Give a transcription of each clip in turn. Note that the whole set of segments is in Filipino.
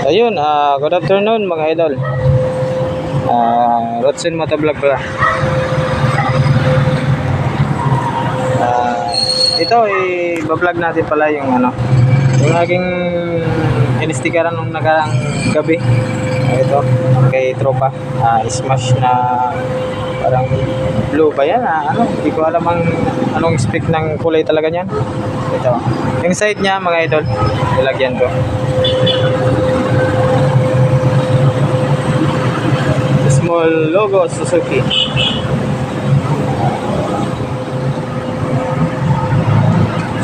Ayun, good afternoon mga idol. Rodson Motovlog pala. Ito i-vlog natin pala yung yung aking inistikaran nung nakarang gabi. Ito, kay tropa. Smash na parang blue ba yan? Hindi ko alam anong spec ng kulay talaga niyan. Ito. Yung side niya mga idol, ilagyan ko. Small logo Suzuki.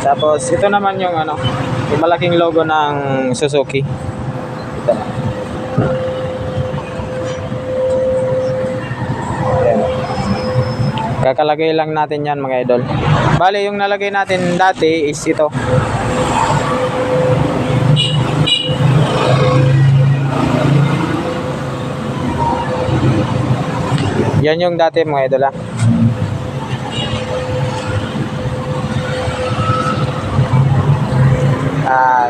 Tapos ito naman yung yung malaking logo ng Suzuki. Ito. Ayan. Kakalagay lang natin yan mga idol. Bale yung nalagay natin dati is ito. Yan yung dati mga idol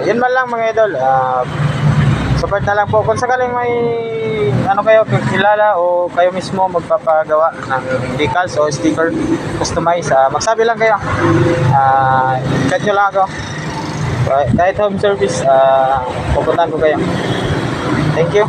yan man lang mga idol. Support na lang po kung sakaling may kayo kilala o kayo mismo magpapagawa ng decals o sticker customize, magsabi lang kayo. Chat nyo lang ako kahit home service, pupuntahan ko kayo. Thank you.